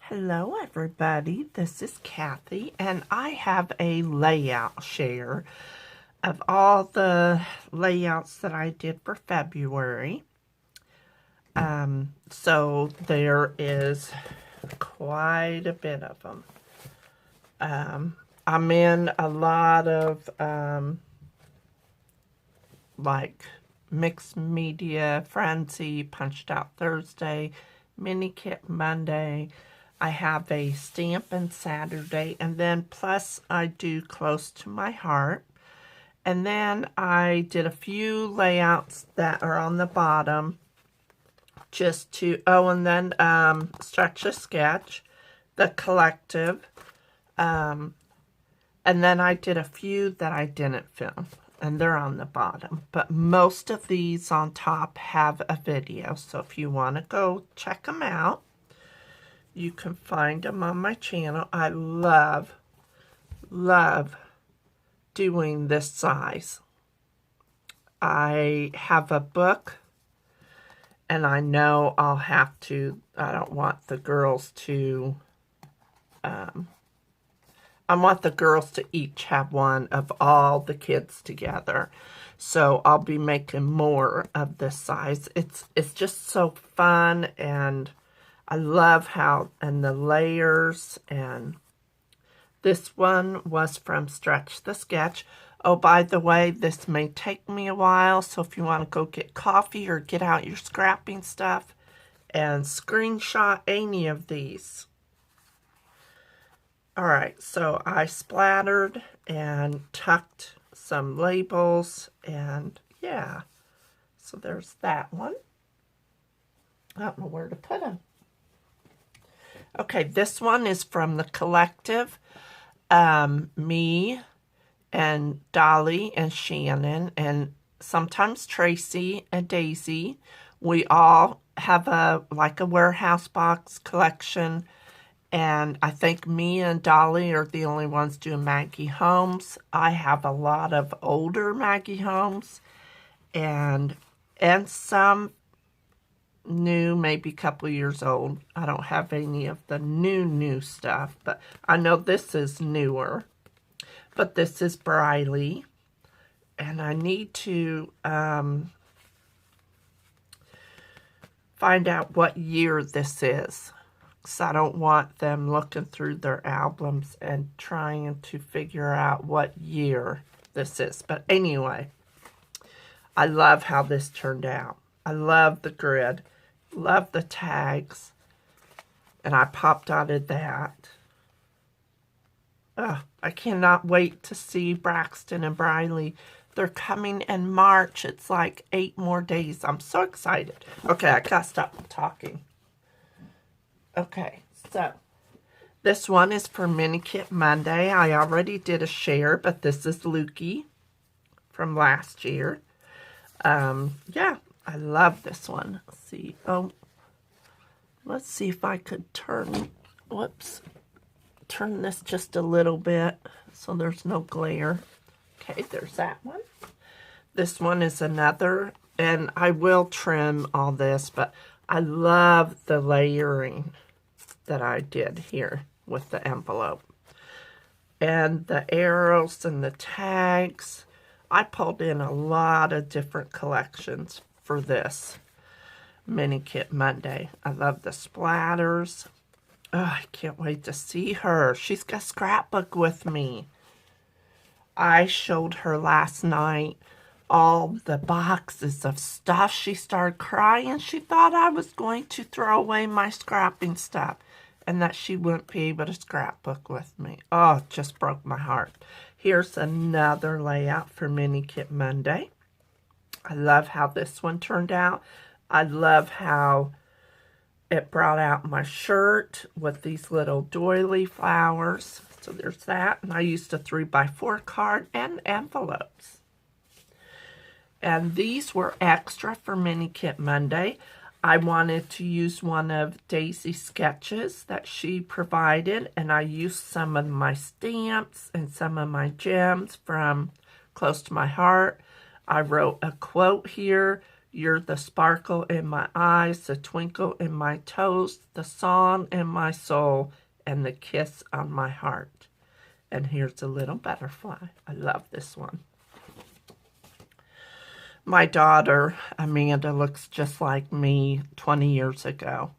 Hello everybody, this is Kathy and I have a layout share of all the layouts that I did for February. So there is quite a bit of them. I'm in a lot of like Mixed Media Frenzy, Punched Out Thursday, Mini Kit Monday. I have a Stampin' Saturday, and then plus I do Close to My Heart. And then I did a few layouts that are on the bottom just to, and then Stretch a Sketch, The Collective, and then I did a few that I didn't film, and they're on the bottom. But most of these on top have a video, so if you want to go check them out, you can find them on my channel. I love doing this size. I have a book, and I know I'll have to, I don't want the girls to, I want the girls to each have one of all the kids together. So I'll be making more of this size. It's just so fun, and I love how, and the layers, and this one was from Stretch the Sketch. Oh, by the way, this may take me a while, so if you want to go get coffee or get out your scrapping stuff and screenshot any of these. Alright, so I splattered and tucked some labels, and yeah, so there's that one. I don't know where to put them. Okay, this one is from The Collective. Me and Dolly and Shannon and sometimes Tracy and Daisy. We all have a warehouse box collection, and I think me and Dolly are the only ones doing Maggie Holmes. I have a lot of older Maggie Holmes and some new, maybe a couple years old. I don't have any of the new stuff, but I know this is newer. But this is Briley, and I need to find out what year this is, because I don't want them looking through their albums and trying to figure out what year this is. But anyway, I love how this turned out. I love the grid. Love the tags. And I popped out of that. I cannot wait to see Braxton and Briley. They're coming in March. It's like 8 more days. I'm so excited. Okay, I gotta stop talking. Okay, so this one is for Mini Kit Monday. I already did a share, but this is Lukey from last year. Yeah, I love this one. Let's see. Oh, let's see if I could turn, turn this just a little bit so there's no glare. Okay, there's that one. This one is another, and I will trim all this, but I love the layering that I did here with the envelope. And the arrows and the tags. I pulled in a lot of different collections for this Mini Kit Monday. I love the splatters. Oh, I can't wait to see her. She's got a scrapbook with me. I showed her last night all the boxes of stuff. She started crying. She thought I was going to throw away my scrapping stuff and that she wouldn't be able to scrapbook with me. Oh, it just broke my heart. Here's another layout for Mini Kit Monday. I love how this one turned out. I love how it brought out my shirt with these little doily flowers. So there's that. And I used a 3x4 card and envelopes. And these were extra for Mini Kit Monday. I wanted to use one of Daisy's sketches that she provided, and I used some of my stamps and some of my gems from Close to My Heart. I wrote a quote here, You're the sparkle in my eyes, the twinkle in my toes, the song in my soul, and the kiss on my heart. And here's a little butterfly. I love this one. My daughter, Amanda, looks just like me 20 years ago.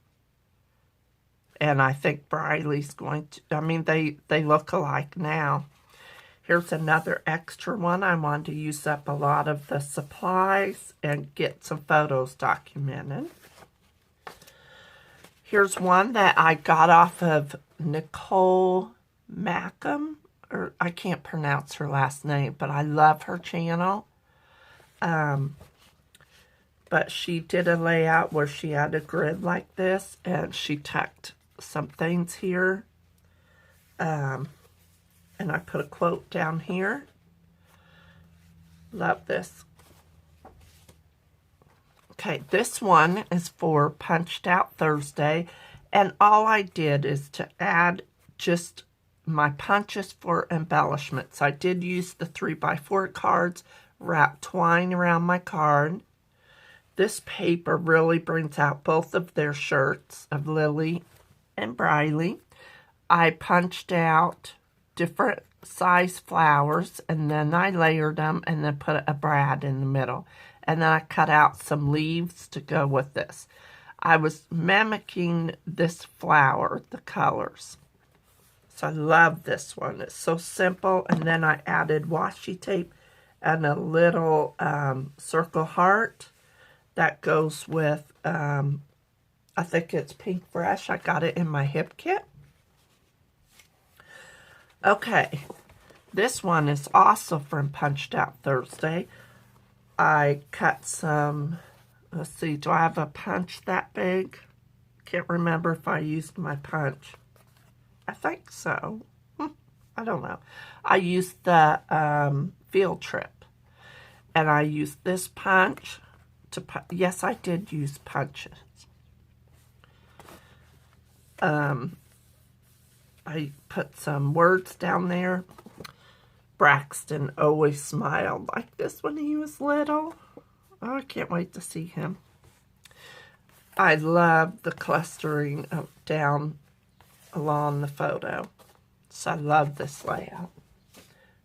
And I think Briley's going to, they look alike now. Here's another extra one. I wanted to use up a lot of the supplies and get some photos documented. Here's one that I got off of Nicole Mackham, or I can't pronounce her last name, but I love her channel. But she did a layout where she had a grid like this, and she tucked some things here. And I put a quote down here. Love this. Okay, this one is for Punched Out Thursday. And all I did is to add just my punches for embellishments. I did use the 3x4 cards, wrap twine around my card. This paper really brings out both of their shirts of Lily and Briley. I punched out different size flowers, and then I layered them and then put a brad in the middle. And then I cut out some leaves to go with this. I was mimicking this flower, the colors. So I love this one. It's so simple. And then I added washi tape and a little circle heart that goes with, I think it's Pink Fresh. I got it in my hip kit. Okay, this one is also from Punched Out Thursday. I cut some, let's see, do I have a punch that big? Can't remember if I used my punch. I think so. I don't know. I used the field trip. And I used this punch to, yes, I did use punches. I put some words down there. Braxton always smiled like this when he was little. Oh, I can't wait to see him. I love the clustering down along the photo. So I love this layout.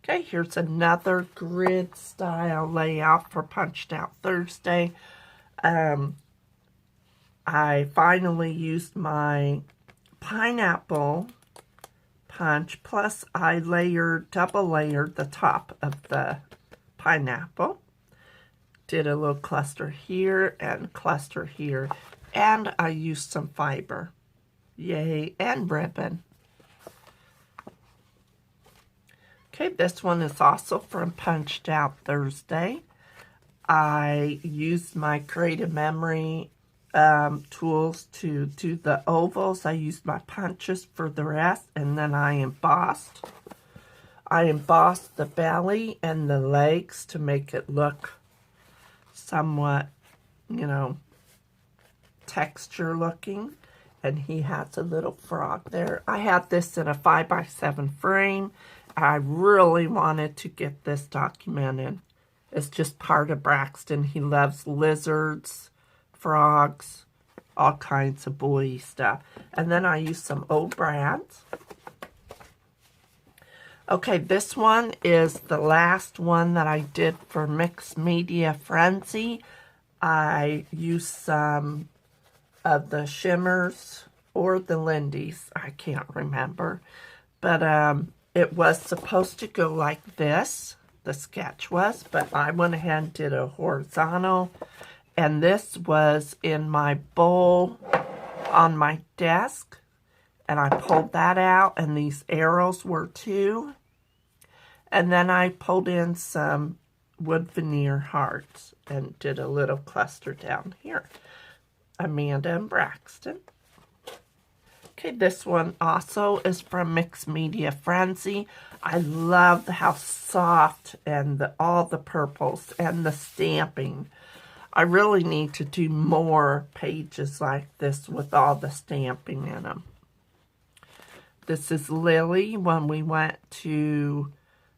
Okay, here's another grid style layout for Punched Out Thursday. I finally used my pineapple punch, plus I double layered the top of the pineapple. Did a little cluster here and cluster here, and I used some fiber. Yay, and ribbon. Okay, this one is also from Punched Out Thursday. I used my Creative Memory tools to do the ovals. I used my punches for the rest, and then I embossed. I embossed the belly and the legs to make it look somewhat, you know, texture looking. And he has a little frog there. I had this in a 5x7 frame. I really wanted to get this documented. It's just part of Braxton. He loves lizards, frogs, all kinds of boy stuff. And then I used some old brads. Okay, this one is the last one that I did for Mixed Media Frenzy. I used some of the shimmers or the Lindy's. I can't remember. But it was supposed to go like this. The sketch was. But I went ahead and did a horizontal. And this was in my bowl on my desk. And I pulled that out. And these arrows were too. And then I pulled in some wood veneer hearts. And did a little cluster down here. Amanda and Braxton. Okay, this one also is from Mixed Media Frenzy. I love how soft and all the purples and the stamping. I really need to do more pages like this with all the stamping in them. This is Lily when we went to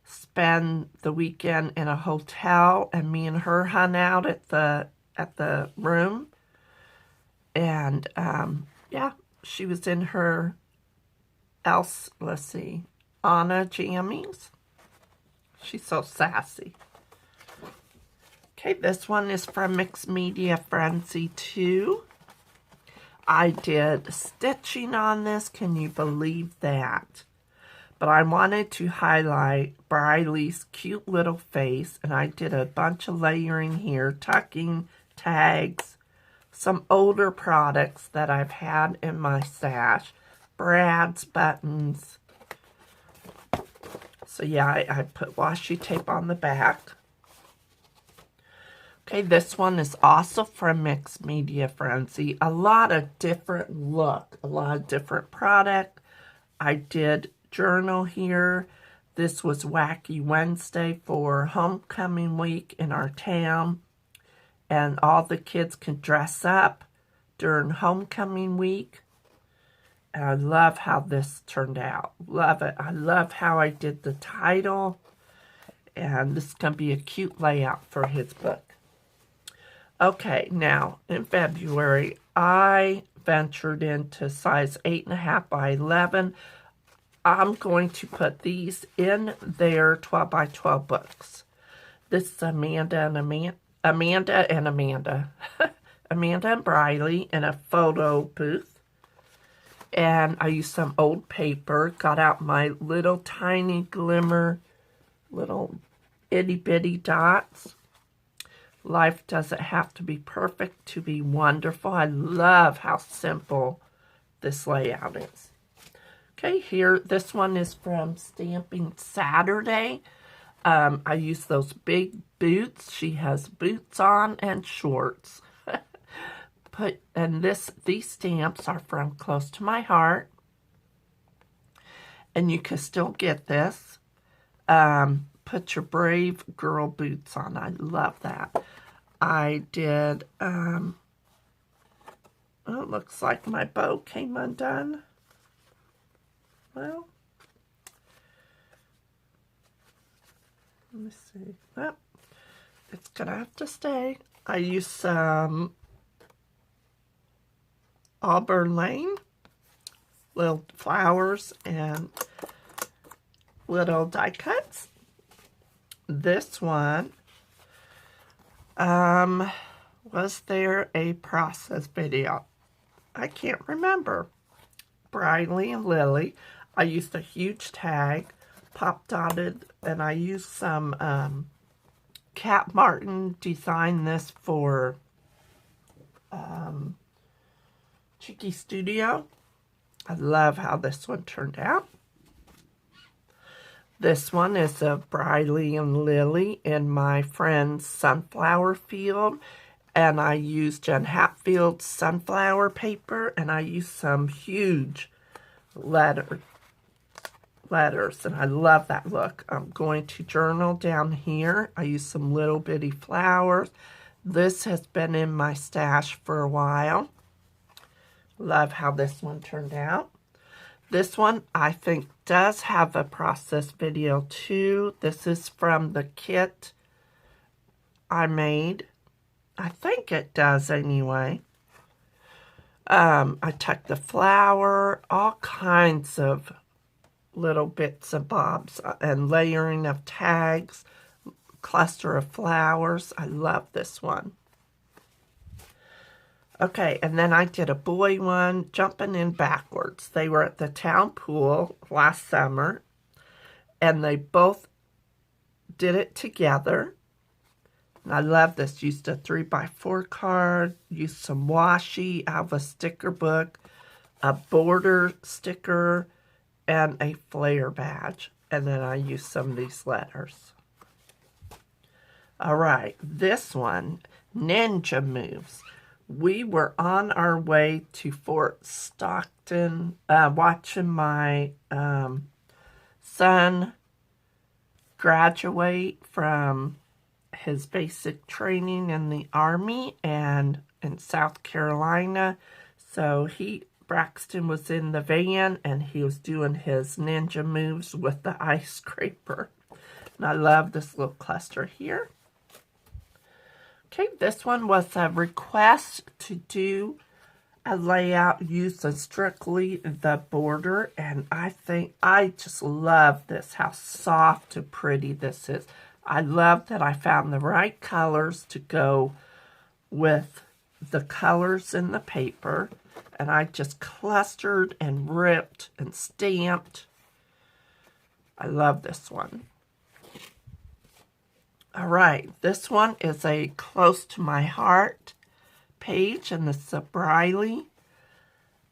spend the weekend in a hotel, and me and her hung out at the at the room. And, yeah, she was in her let's see, Anna jammies. She's so sassy. Okay, this one is from Mixed Media Frenzy 2. I did stitching on this. Can you believe that? But I wanted to highlight Briley's cute little face, and I did a bunch of layering here, tucking, tags, some older products that I've had in my stash, Brad's buttons. So yeah, I put washi tape on the back. Okay, this one is also from Mixed Media Frenzy. A lot of different look, a lot of different product. I did journal here. This was Wacky Wednesday for homecoming week in our town. And all the kids can dress up during homecoming week. And I love how this turned out. Love it. I love how I did the title. And this is going to be a cute layout for his book. Okay, now in February, I ventured into size 8.5 by 11. I'm going to put these in their 12 by 12 books. This is Amanda and Amanda. Amanda and Briley in a photo booth. And I used some old paper, got out my little tiny glimmer, little itty bitty dots. Life doesn't have to be perfect to be wonderful. I love how simple this layout is. Okay, here, this one is from Stamping Saturday. I use those big boots. She has boots on and shorts. These stamps are from Close to My Heart. And you can still get this. Put your brave girl boots on. I love that. I did, it looks like my bow came undone. Well, let me see. Well, it's going to have to stay. I used some Auburn Lane, little flowers and little die cuts. This one, was there a process video? I can't remember. Briley and Lily. I used a huge tag, pop dotted, and I used some Cat Martin designed this for Cheeky Studio. I love how this one turned out. This one is of Briley and Lily in my friend's sunflower field. And I used Jen Hatfield's sunflower paper. And I used some huge letters. And I love that look. I'm going to journal down here. I used some little bitty flowers. This has been in my stash for a while. Love how this one turned out. This one, I think, does have a process video, too. This is from the kit I made. I think it does, anyway. I tucked the flower, all kinds of little bits and bobs, and layering of tags, cluster of flowers. I love this one. Okay, and then I did a boy one, jumping in backwards. They were at the town pool last summer, and they both did it together. And I love this. Used a 3x4 card, used some washi out of a sticker book, a border sticker, and a flare badge. And then I used some of these letters. All right, this one, Ninja Moves. We were on our way to Fort Stockton, watching my son graduate from his basic training in the Army and in South Carolina. So Braxton was in the van and he was doing his ninja moves with the ice scraper. And I love this little cluster here. Okay, this one was a request to do a layout using strictly the border, and I just love this, how soft and pretty this is. I love that I found the right colors to go with the colors in the paper, and I just clustered and ripped and stamped. I love this one. All right, this one is a Close to My Heart page, and this is a Briley.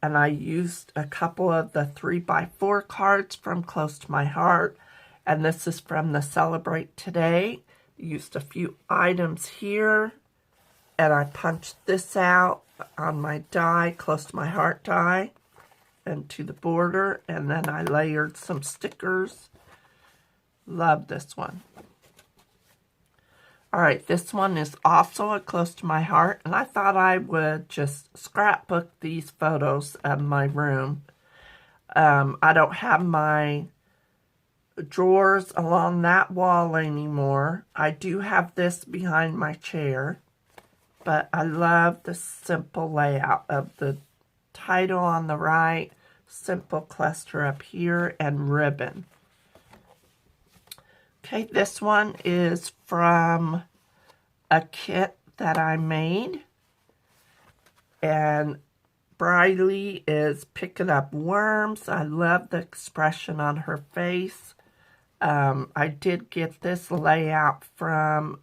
And I used a couple of the 3x4 cards from Close to My Heart. And this is from the Celebrate Today. Used a few items here. And I punched this out on my die, Close to My Heart die, and to the border. And then I layered some stickers. Love this one. All right, this one is also a Close to My Heart, and I thought I would just scrapbook these photos of my room. I don't have my drawers along that wall anymore. I do have this behind my chair, but I love the simple layout of the title on the right, simple cluster up here, and ribbon. Okay, this one is from a kit that I made. And Briley is picking up worms. I love the expression on her face. I did get this layout from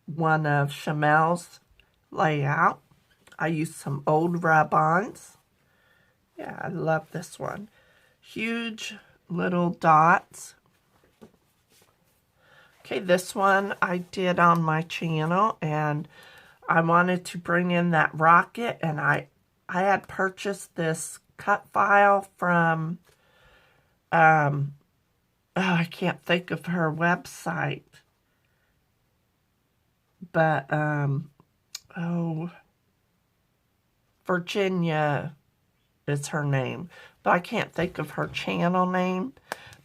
one of Chamel's layout. I used some old rub-ons. Yeah, I love this one. Huge little dots. Okay, this one I did on my channel, and I wanted to bring in that rocket, and I had purchased this cut file from, I can't think of her website, but, Virginia is her name, but I can't think of her channel name.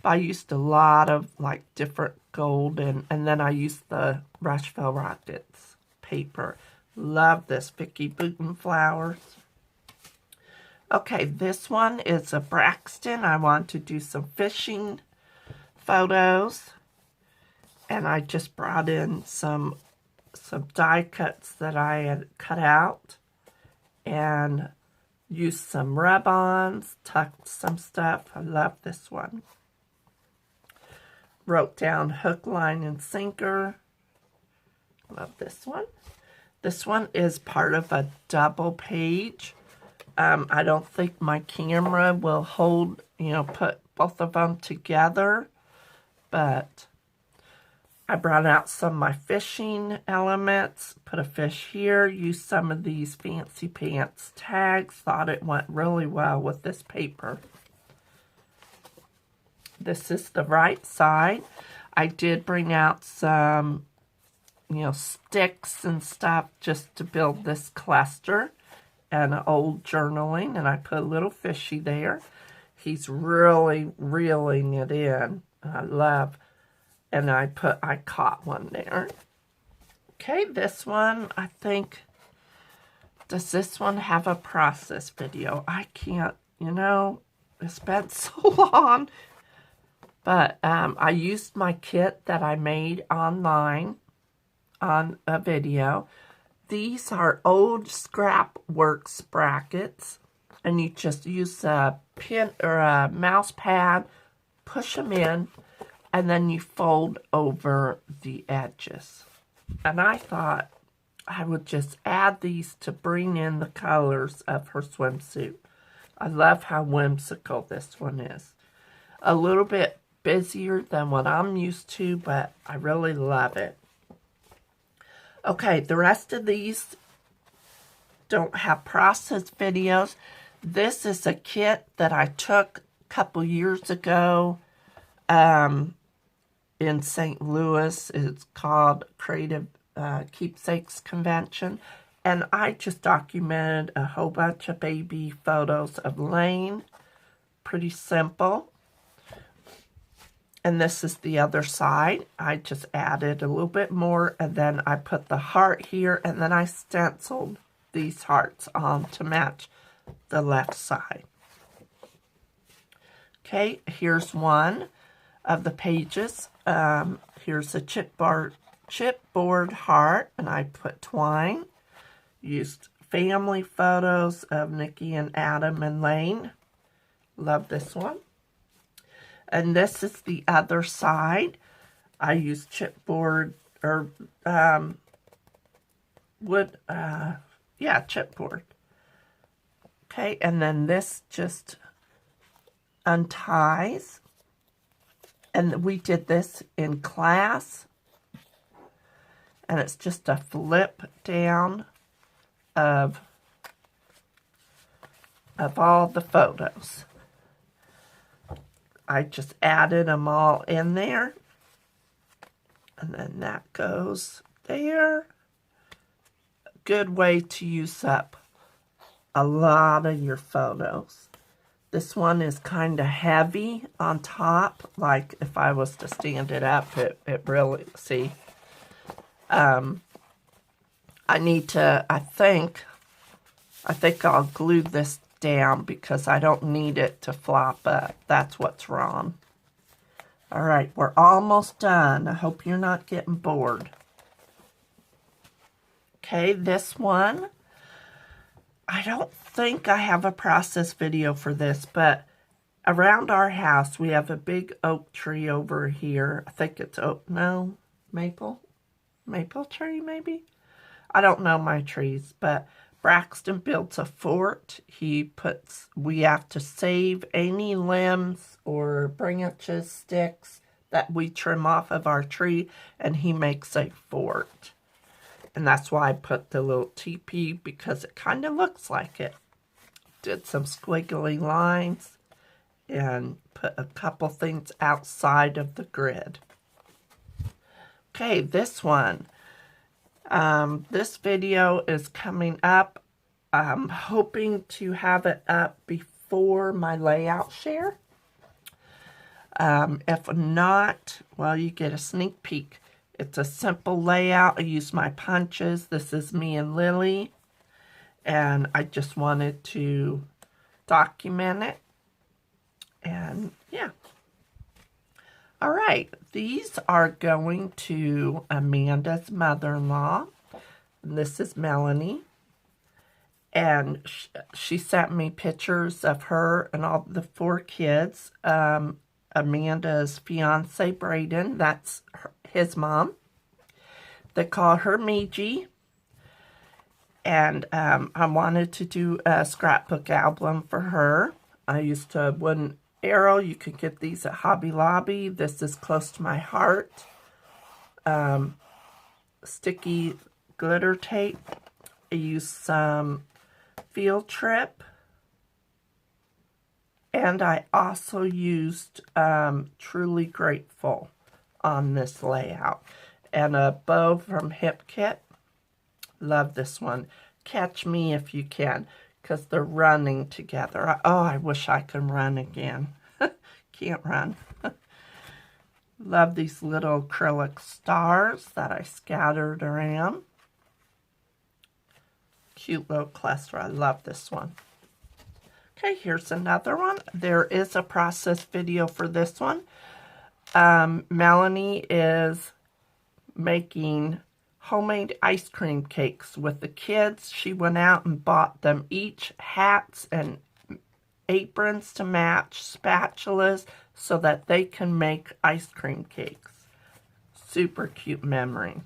But I used a lot of like different gold, and then I used the Rushville Rockets paper. Love this Vicki Boutin flowers. Okay, this one is a Braxton. I want to do some fishing photos, and I just brought in some die cuts that I had cut out, and used some rub-ons, tucked some stuff. I love this one. Wrote down hook, line, and sinker. Love this one. This one is part of a double page. I don't think my camera will hold, put both of them together. But I brought out some of my fishing elements. Put a fish here. Used some of these Fancy Pants tags. Thought it went really well with this paper. This is the right side. I did bring out some, sticks and stuff just to build this cluster, and old journaling, and I put a little fishy there. He's really reeling it in. I love, and I caught one there. Okay, this one, I think, does this one have a process video? I can't, it's been so long. But I used my kit that I made online on a video. These are old Scrapworks brackets, and you just use a pin or a mouse pad, push them in, and then you fold over the edges. And I thought I would just add these to bring in the colors of her swimsuit. I love how whimsical this one is. A little bit busier than what I'm used to, but I really love it. Okay, the rest of these don't have process videos. This is a kit that I took a couple years ago in St. Louis. It's called Creative Keepsakes Convention. And I just documented a whole bunch of baby photos of Lane. Pretty simple. And this is the other side. I just added a little bit more, and then I put the heart here, and then I stenciled these hearts on to match the left side. Okay, here's one of the pages. Here's a chipboard heart, and I put twine. Used family photos of Nikki and Adam and Lane. Love this one. And this is the other side. I used chipboard, or wood, chipboard. Okay, and then this just unties. And we did this in class. And it's just a flip down of all the photos. I just added them all in there. And then that goes there. Good way to use up a lot of your photos. This one is kind of heavy on top. Like if I was to stand it up, it really, see. I think I'll glue this down because I don't need it to flop up. That's what's wrong. All right, we're almost done. I hope you're not getting bored. Okay, this one, I don't think I have a process video for this, but around our house, we have a big oak tree over here. I think it's maple tree maybe? I don't know my trees, but Braxton builds a fort. We have to save any limbs or branches, sticks that we trim off of our tree, and he makes a fort. And that's why I put the little teepee, because it kind of looks like it. Did some squiggly lines and put a couple things outside of the grid. Okay, this one. This video is coming up. I'm hoping to have it up before my layout share. If not, well, you get a sneak peek. It's a simple layout. I use my punches. This is me and Lily. And I just wanted to document it. And yeah. All right. These are going to Amanda's mother-in-law. This is Melanie. And she sent me pictures of her and all the 4 kids. Amanda's fiance, Braden, that's his mom. They call her Miji. And I wanted to do a scrapbook album for her. I used a wooden arrow. You could get these at Hobby Lobby. This is close to my heart. Sticky glitter tape. I used some Field Trip. And I also used Truly Grateful on this layout. And a bow from Hip Kit. Love this one. Catch Me If You Can, because they're running together. Oh, I wish I could run again. Can't run. Love these little acrylic stars that I scattered around. Cute little cluster. I love this one. Okay, here's another one. There is a process video for this one. Melanie is making homemade ice cream cakes with the kids. She went out and bought them each hats and aprons to match, spatulas, so that they can make ice cream cakes. Super cute memory.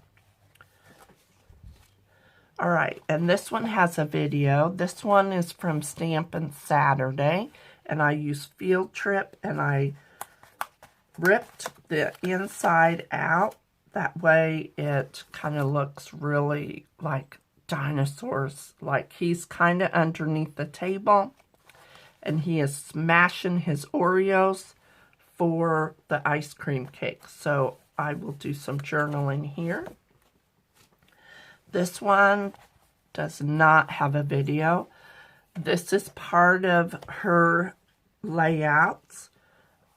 All right, and this one has a video. This one is from Stampin' Saturday, and I used Field Trip, and I ripped the inside out. That way it kind of looks really like dinosaurs, like he's kind of underneath the table, and he is smashing his Oreos for the ice cream cake. So I will do some journaling here. This one does not have a video. This is part of her layouts.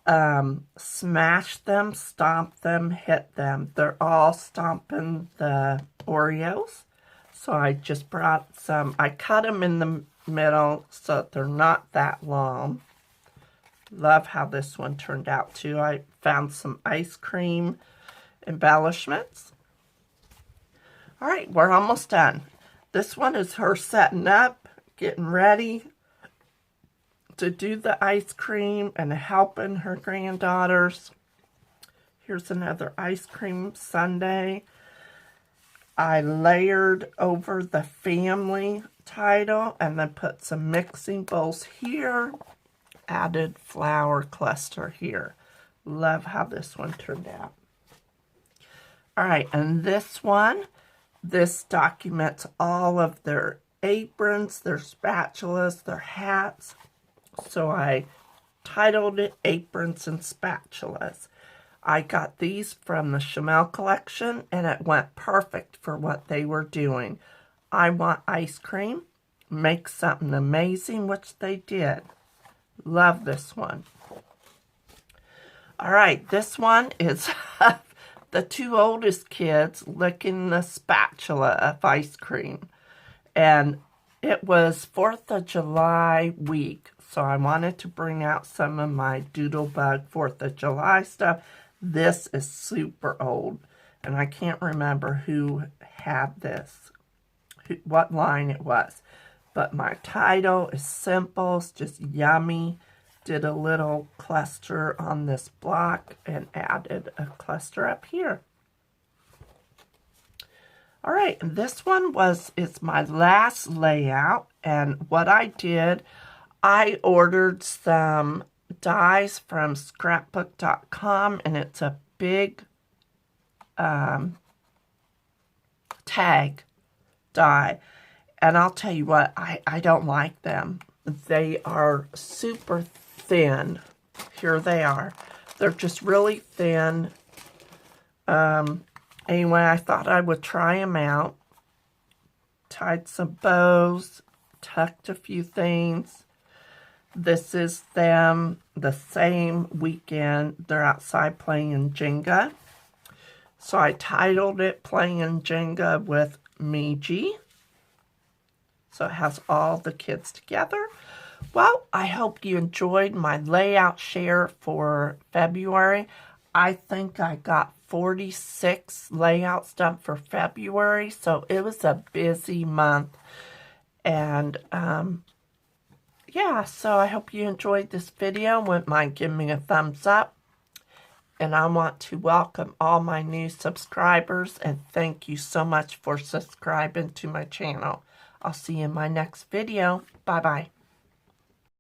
smash them, stomp them, hit them. They're all stomping the Oreos. So I just brought some. I cut them in the middle so that they're not that long. Love how this one turned out too. I found some ice cream embellishments. All right, we're almost done. This one is her setting up, getting ready to do the ice cream and helping her granddaughters. Here's another ice cream sundae. I layered over the family title and then put some mixing bowls here. Added flower cluster here. Love how this one turned out. All right, and this documents all of their aprons, their spatulas, their hats. So I titled it Aprons and Spatulas. I got these from the Chamel collection, and it went perfect for what they were doing. I want ice cream, make something amazing, which they did. Love this one. All right, this one is the two oldest kids licking the spatula of ice cream. And it was 4th of July week, so I wanted to bring out some of my Doodlebug 4th of July stuff. This is super old, and I can't remember who had this, what line it was. But my title is simple, it's just yummy. Did a little cluster on this block and added a cluster up here. All right, and this one is my last layout, and what I did, I ordered some dies from scrapbook.com, and it's a big tag die. And I'll tell you what, I don't like them. They are super thin. Here they are. They're just really thin. Anyway, I thought I would try them out. Tied some bows, tucked a few things. This is them the same weekend. They're outside playing Jenga. So I titled it Playing Jenga with Meiji. So it has all the kids together. Well, I hope you enjoyed my layout share for February. I think I got 46 layouts done for February, so it was a busy month. And yeah, so I hope you enjoyed this video. Wouldn't mind giving me a thumbs up. And I want to welcome all my new subscribers, and thank you so much for subscribing to my channel. I'll see you in my next video. Bye-bye.